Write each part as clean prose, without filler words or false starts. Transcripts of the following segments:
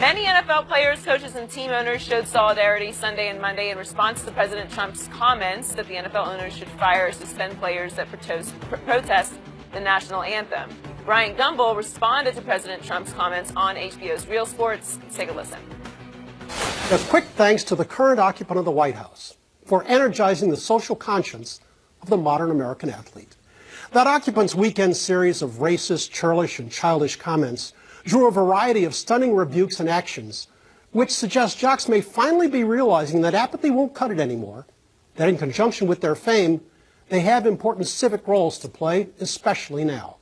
Many NFL players, coaches, and team owners showed solidarity Sunday and Monday in response to President Trump's comments that the NFL owners should fire or suspend players that protest the national anthem. Bryant Gumbel responded to President Trump's comments on HBO's Real Sports. Let's take a listen. A quick thanks to the current occupant of the White House for energizing the social conscience of the modern American athlete. That occupant's weekend series of racist, churlish, and childish comments drew a variety of stunning rebukes and actions, which suggest jocks may finally be realizing that apathy won't cut it anymore, that in conjunction with their fame, they have important civic roles to play, especially now.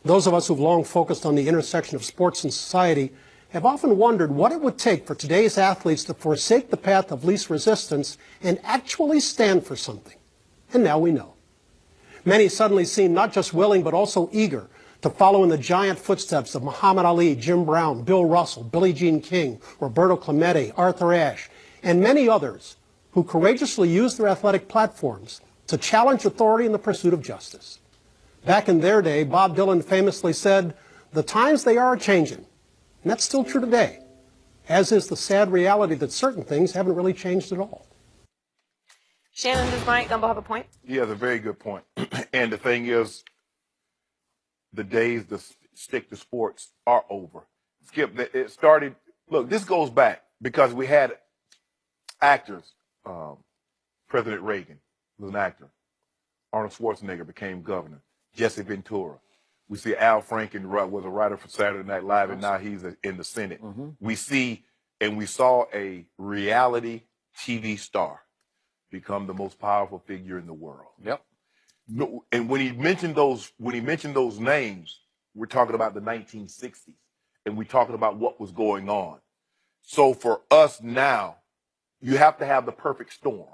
Those of us who've long focused on the intersection of sports and society have often wondered what it would take for today's athletes to forsake the path of least resistance and actually stand for something. And now we know. Many suddenly seem not just willing but also eager to follow in the giant footsteps of Muhammad Ali, Jim Brown, Bill Russell, Billie Jean King, Roberto Clemente, Arthur Ashe, and many others who courageously use their athletic platforms to challenge authority in the pursuit of justice. Back in their day, Bob Dylan famously said, "The times they are changing." And that's still true today, as is the sad reality that certain things haven't really changed at all. Shannon, does Bryant Gumbel have a point? He has a very good point. And the thing is, the days to stick to sports are over. Skip, it started, look, this goes back because we had actors. President Reagan was an actor. Arnold Schwarzenegger became governor. Jesse Ventura. We see Al Franken was a writer for Saturday Night Live, and now he's in the Senate. We see, and we saw a reality TV star become the most powerful figure in the world. Yep. No, and when he mentioned those names, we're talking about the 1960s, and we're talking about what was going on. So for us now, you have to have the perfect storm,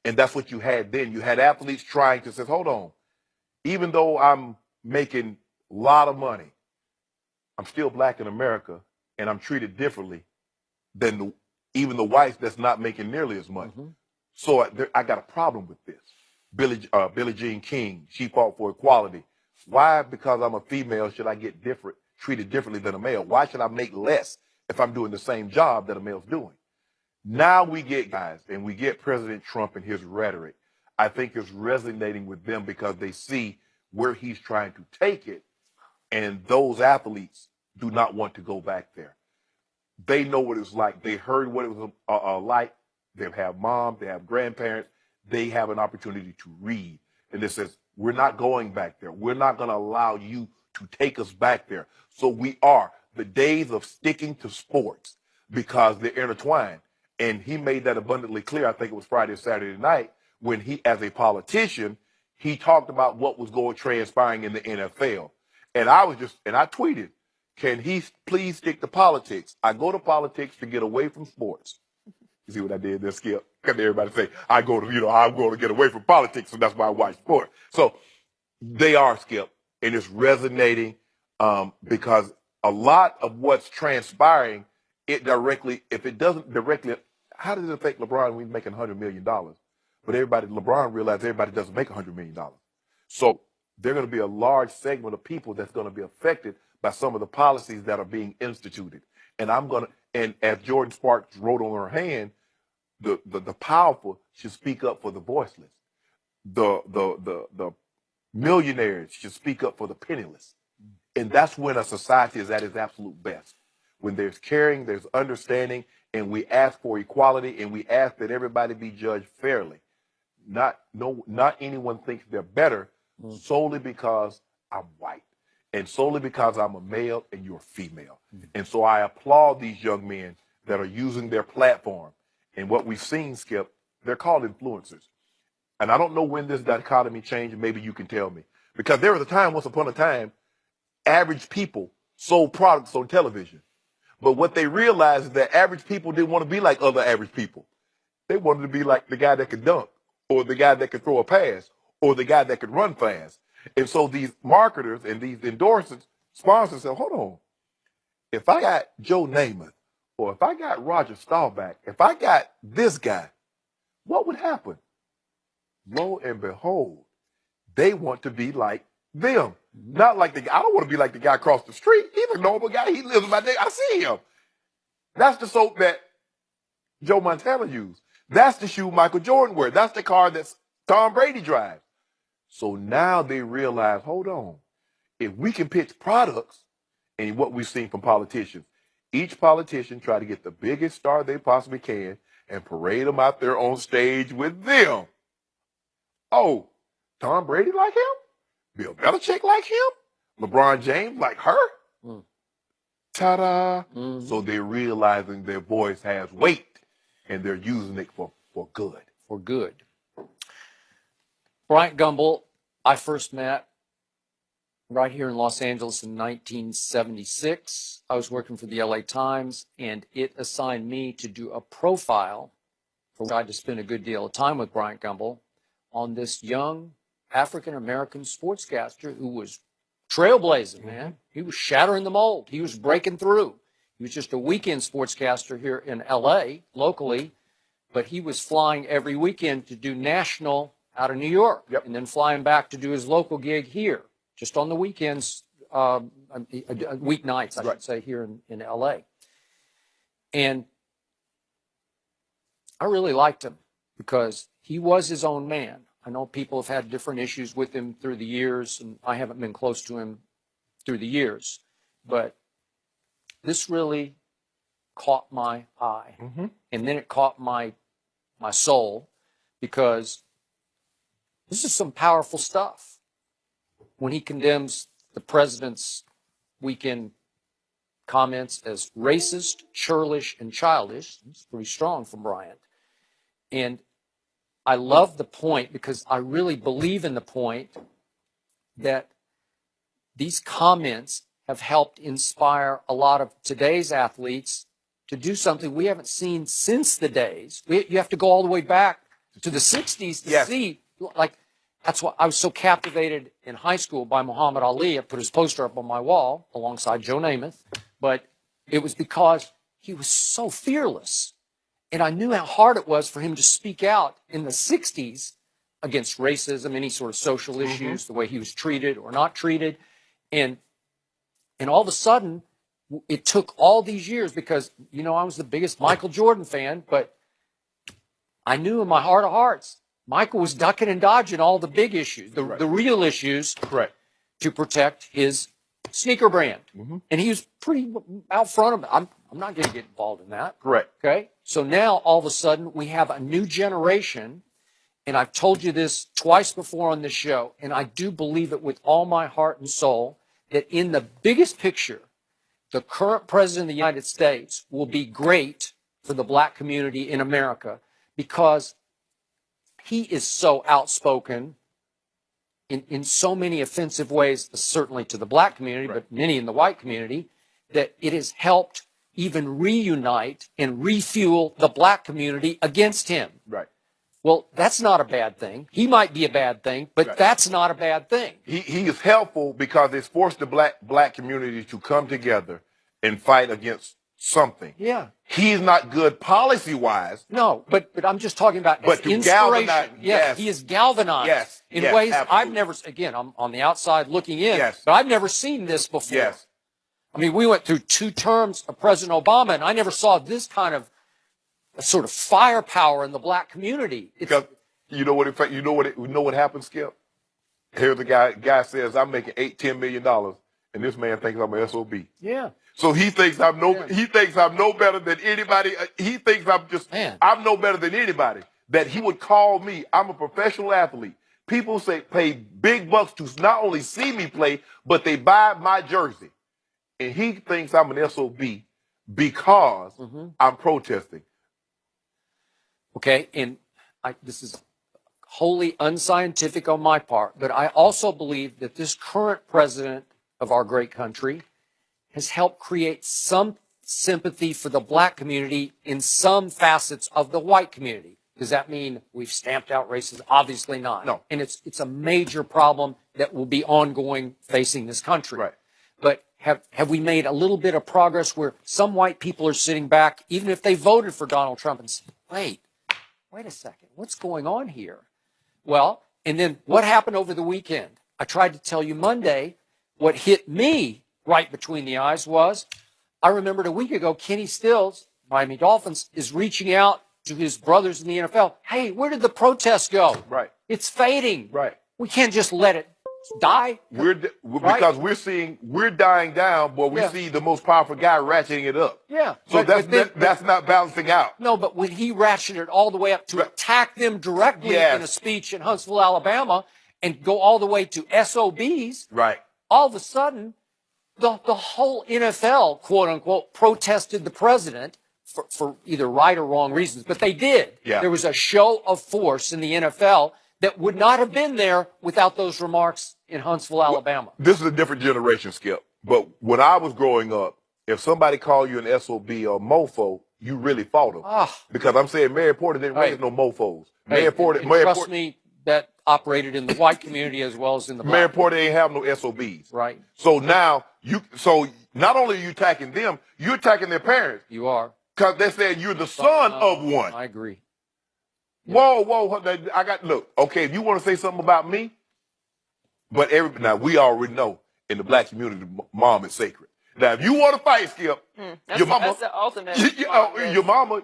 and that's what you had then. You had athletes trying to say, "Hold on, even though I'm making a lot of money, I'm still black in America, and I'm treated differently than even the whites that's not making nearly as much." So I got a problem with this. Billie Jean King, she fought for equality. Why, because I'm a female, should I get treated differently than a male? Why should I make less if I'm doing the same job that a male's doing? Now we get guys, and we get President Trump and his rhetoric. I think it's resonating with them because they see where he's trying to take it, and those athletes do not want to go back there. They know what it's like. They heard what it was like. They have moms, they have grandparents. They have an opportunity to read. And it says, we're not going back there. We're not going to allow you to take us back there. So we are. The days of sticking to sports because they're intertwined. And he made that abundantly clear, I think it was Friday or Saturday night, when he, as a politician, he talked about what was transpiring in the NFL. And I tweeted, can he please stick to politics? I go to politics to get away from sports. You see what I did there, Skip? Because everybody say, I'm going to get away from politics, and that's why I watch sport. So they are, Skip, and it's resonating because a lot of what's transpiring, if it doesn't directly, how does it affect LeBron when he's making $100 million? But LeBron realized everybody doesn't make $100 million. So there's going to be a large segment of people that's going to be affected by some of the policies that are being instituted. And and as Jordan Sparks wrote on her hand, the powerful should speak up for the voiceless. The millionaires should speak up for the penniless. And that's when a society is at its absolute best. When there's caring, there's understanding, and we ask for equality, and we ask that everybody be judged fairly. Not anyone thinks they're better solely because I'm white, and solely because I'm a male and you're female. And so I applaud these young men that are using their platform. And what we've seen, Skip, they're called influencers. And I don't know when this dichotomy changed, maybe you can tell me. Because there was a time, once upon a time, average people sold products on television. But what they realized is that average people didn't want to be like other average people. They wanted to be like the guy that could dunk, or the guy that could throw a pass, or the guy that could run fast. And so these marketers and these endorsers, sponsors said, hold on. If I got Joe Namath, or if I got Roger Staubach, if I got this guy, what would happen? Lo and behold, they want to be like them. Not like I don't want to be like the guy across the street. He's a normal guy. He lives in my day. I see him. That's the soap that Joe Montana used. That's the shoe Michael Jordan wears. That's the car that Tom Brady drives. So now they realize, hold on, if we can pitch products, and what we've seen from politicians, each politician try to get the biggest star they possibly can and parade them out there on stage with them. Oh, Tom Brady like him? Bill Belichick like him? LeBron James like her? Ta-da! So they're realizing their voice has weight, and they're using it for good. For good. Bryant Gumbel, I first met right here in Los Angeles in 1976. I was working for the LA Times, and it assigned me to do a profile, for which I had to spend a good deal of time with Bryant Gumbel, on this young African-American sportscaster who was trailblazing, man. He was shattering the mold. He was breaking through. He was just a weekend sportscaster here in LA, locally, but he was flying every weekend to do national out of New York, and then flying back to do his local gig here, just on the weekends, weeknights, I should say, here in LA. And I really liked him because he was his own man. I know people have had different issues with him through the years, and I haven't been close to him through the years. But this really caught my eye. And then it caught my soul, because this is some powerful stuff. When he condemns the president's weekend comments as racist, churlish, and childish, it's pretty strong from Bryant. And I love the point, because I really believe in the point that these comments have helped inspire a lot of today's athletes to do something we haven't seen since the days. You have to go all the way back to the 60s to see, like, that's why I was so captivated in high school by Muhammad Ali. I put his poster up on my wall alongside Joe Namath, but it was because he was so fearless. And I knew how hard it was for him to speak out in the 60s against racism, any sort of social issues, the way he was treated or not treated. And all of a sudden, it took all these years, because, you know, I was the biggest Michael Jordan fan, but I knew in my heart of hearts, Michael was ducking and dodging all the big issues, the real issues, to protect his sneaker brand. And he was pretty out front of it. I'm not going to get involved in that. Okay? So now, all of a sudden, we have a new generation, and I've told you this twice before on this show, and I do believe it with all my heart and soul, that in the biggest picture, the current president of the United States will be great for the black community in America, because he is so outspoken in so many offensive ways, certainly to the black community, but many in the white community, that it has helped even reunite and refuel the black community against him. Well, that's not a bad thing. He might be a bad thing, but that's not a bad thing. He is helpful because it's forced the black community to come together and fight against something. He's not good policy-wise. No, but I'm just talking about to galvanize. He is galvanized in ways I've never, again, I'm on the outside looking in, but I've never seen this before. I mean, we went through 2 terms of President Obama, and I never saw this kind of sort of firepower in the black community. Because you know what happens, Skip? Here the guy says, I'm making $8-10 million, and this man thinks I'm an SOB. So he thinks I'm no better than anybody. He thinks I'm no better than anybody. That he would call me. I'm a professional athlete. People pay big bucks to not only see me play, but they buy my jersey. And he thinks I'm an SOB because I'm protesting. Okay, and this is wholly unscientific on my part, but I also believe that this current president of our great country has helped create some sympathy for the black community in some facets of the white community. Does that mean we've stamped out racism? Obviously not. No. And it's a major problem that will be ongoing facing this country. But have we made a little bit of progress where some white people are sitting back, even if they voted for Donald Trump, and say, wait a second, what's going on here? Well, and then what happened over the weekend? I tried to tell you Monday, what hit me right between the eyes was, I remembered a week ago, Kenny Stills Miami Dolphins, is reaching out to his brothers in the NFL. Hey, where did the protest go? Right. It's fading. Right. We can't just let it die. Because we're dying down, but we see the most powerful guy ratcheting it up. Yeah. So that's not balancing out. No, but when he ratcheted it all the way up to attack them directly in a speech in Huntsville, Alabama, and go all the way to SOBs, Right. all of a sudden, the whole NFL, quote unquote, protested the president for either right or wrong reasons, but they did. Yeah. There was a show of force in the NFL that would not have been there without those remarks in Huntsville, Alabama. This is a different generation, Skip. But when I was growing up, if somebody called you an SOB or mofo, you really fought them. Because I'm saying Mary Porter didn't raise no mofos. Trust me, that operated in the white community as well as in the black. Mary Porter ain't have no SOBs. Right. So now, not only are you attacking them, you're attacking their parents. You are. Because they're saying you're the son of one. I agree. Whoa, look, okay, if you want to say something about me, but now we already know in the black community, mom is sacred. Now, if you want to fight, Skip, your mama, that's the ultimate. your mama,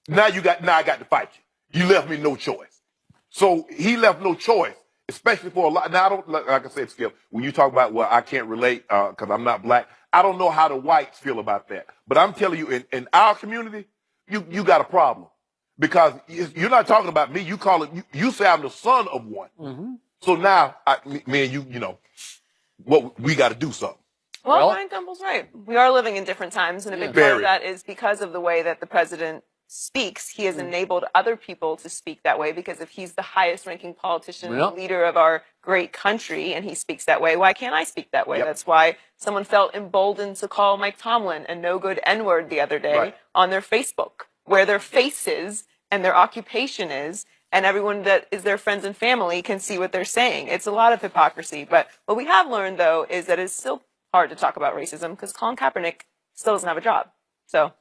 now I got to fight you. You left me no choice. So he left no choice, especially for a lot. Now, I don't, like I said, Skip, when you talk about, well, I can't relate because I'm not black, I don't know how the whites feel about that. But I'm telling you, in our community, you got a problem. Because you're not talking about me. You say I'm the son of one. Mm-hmm. So now, me and you, what we got to do something. Well, Bryant Gumbel's right. We are living in different times, and a big part of that is because of the way that the president speaks. He has enabled other people to speak that way, because if he's the highest-ranking politician, leader of our great country, and he speaks that way, why can't I speak that way? Yep. That's why someone felt emboldened to call Mike Tomlin a no-good N-word the other day on their Facebook, where their face is and their occupation is, and everyone that is their friends and family can see what they're saying. It's a lot of hypocrisy. But what we have learned, though, is that it's still hard to talk about racism because Colin Kaepernick still doesn't have a job. So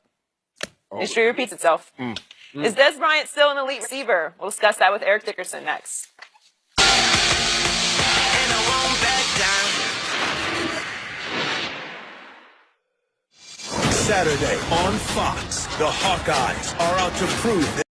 history repeats itself. Is Des Bryant still an elite receiver? We'll discuss that with Eric Dickerson next. Saturday on Fox, the Hawkeyes are out to prove